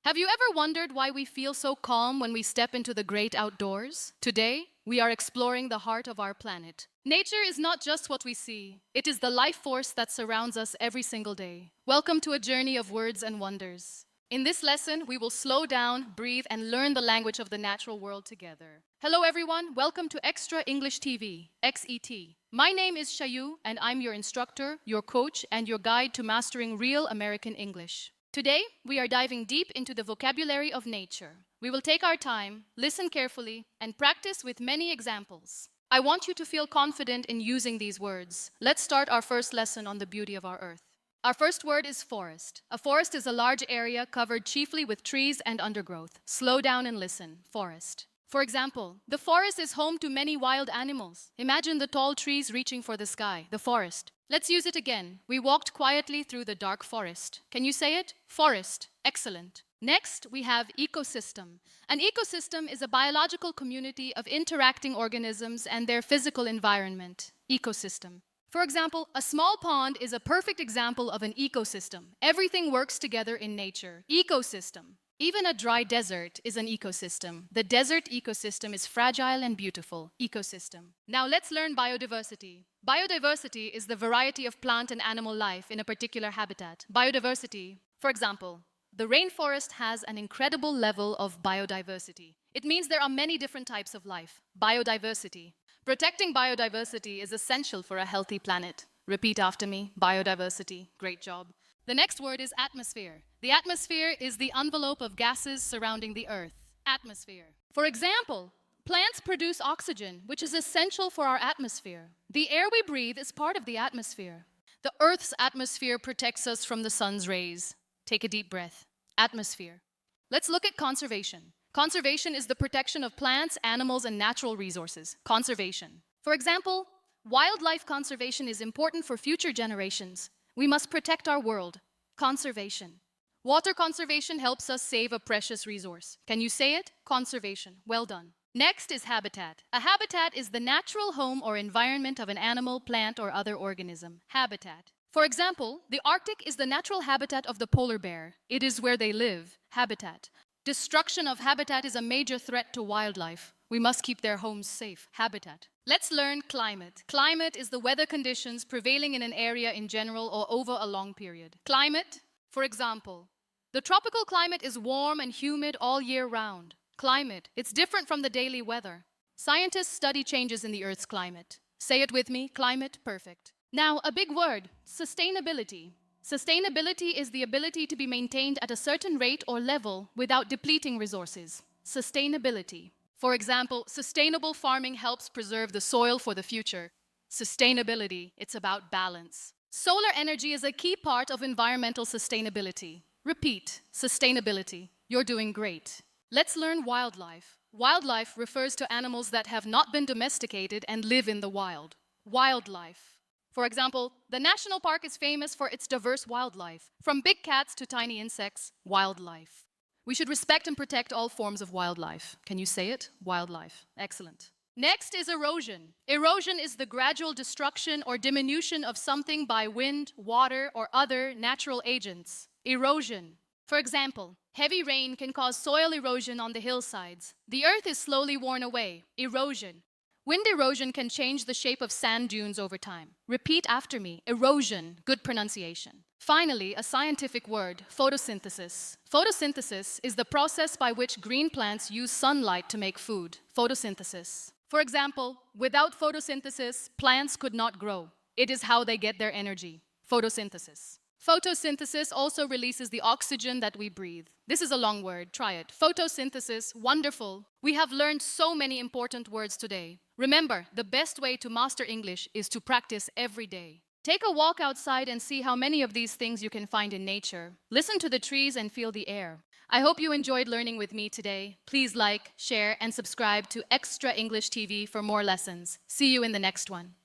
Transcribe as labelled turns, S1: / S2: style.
S1: Have you ever wondered why we feel so calm when we step into the great outdoors? Today, we are exploring the heart of our planet. Nature is not just what we see, it is the life force that surrounds us every single day. Welcome to a journey of words and wonders. In this lesson, we will slow down, breathe, and learn the language of the natural world together. Hello everyone, welcome to Xtra English TV, XET. My name is Shayu, and I'm your instructor, your coach, and your guide to mastering real American English. Today, we are diving deep into the vocabulary of nature. We will take our time, listen carefully, and practice with many examples. I want you to feel confident in using these words. Let's start our first lesson on the beauty of our earth. Our first word is forest. A forest is a large area covered chiefly with trees and undergrowth. Slow down and listen. Forest. For example, the forest is home to many wild animals. Imagine the tall trees reaching for the sky, the forest. Let's use it again. We walked quietly through the dark forest. Can you say it? Forest. Excellent. Next, we have ecosystem. An ecosystem is a biological community of interacting organisms and their physical environment. Ecosystem. For example, a small pond is a perfect example of an ecosystem. Everything works together in nature. Ecosystem. Even a dry desert is an ecosystem. The desert ecosystem is fragile and beautiful. Ecosystem. Now let's learn biodiversity. Biodiversity is the variety of plant and animal life in a particular habitat. Biodiversity, for example, the rainforest has an incredible level of biodiversity. It means there are many different types of life. Biodiversity. Protecting biodiversity is essential for a healthy planet. Repeat after me. Biodiversity. Great job. The next word is atmosphere. The atmosphere is the envelope of gases surrounding the Earth. Atmosphere. For example, plants produce oxygen, which is essential for our atmosphere. The air we breathe is part of the atmosphere. The Earth's atmosphere protects us from the sun's rays. Take a deep breath. Atmosphere. Let's look at conservation. Conservation is the protection of plants, animals, and natural resources. Conservation. For example, wildlife conservation is important for future generations. We must protect our world. Conservation. Water conservation helps us save a precious resource. Can you say it? Conservation. Well done. Next is habitat. A habitat is the natural home or environment of an animal, plant, or other organism. Habitat. For example, the Arctic is the natural habitat of the polar bear. It is where they live. Habitat. Destruction of habitat is a major threat to wildlife. We must keep their homes safe. Habitat. Let's learn climate. Climate is the weather conditions prevailing in an area in general or over a long period. Climate, for example, the tropical climate is warm and humid all year round. Climate, it's different from the daily weather. Scientists study changes in the Earth's climate. Say it with me, climate, perfect. Now, a big word, sustainability. Sustainability is the ability to be maintained at a certain rate or level without depleting resources. Sustainability. For example, sustainable farming helps preserve the soil for the future. Sustainability, it's about balance. Solar energy is a key part of environmental sustainability. Repeat, sustainability. You're doing great. Let's learn wildlife. Wildlife refers to animals that have not been domesticated and live in the wild. Wildlife. For example, the national park is famous for its diverse wildlife, from big cats to tiny insects. Wildlife. We should respect and protect all forms of wildlife. Can you say it? Wildlife. Excellent. Next is erosion. Erosion is the gradual destruction or diminution of something by wind, water, or other natural agents. Erosion. For example, heavy rain can cause soil erosion on the hillsides. The earth is slowly worn away. Erosion. Wind erosion can change the shape of sand dunes over time. Repeat after me. Erosion. Good pronunciation. Finally, a scientific word, photosynthesis. Photosynthesis is the process by which green plants use sunlight to make food. Photosynthesis. For example, without photosynthesis, plants could not grow. It is how they get their energy. Photosynthesis. Photosynthesis also releases the oxygen that we breathe. This is a long word. Try it. Photosynthesis. Wonderful. We have learned so many important words today. Remember, the best way to master English is to practice every day. Take a walk outside and see how many of these things you can find in nature. Listen to the trees and feel the air. I hope you enjoyed learning with me today. Please like, share, and subscribe to Xtra English TV for more lessons. See you in the next one.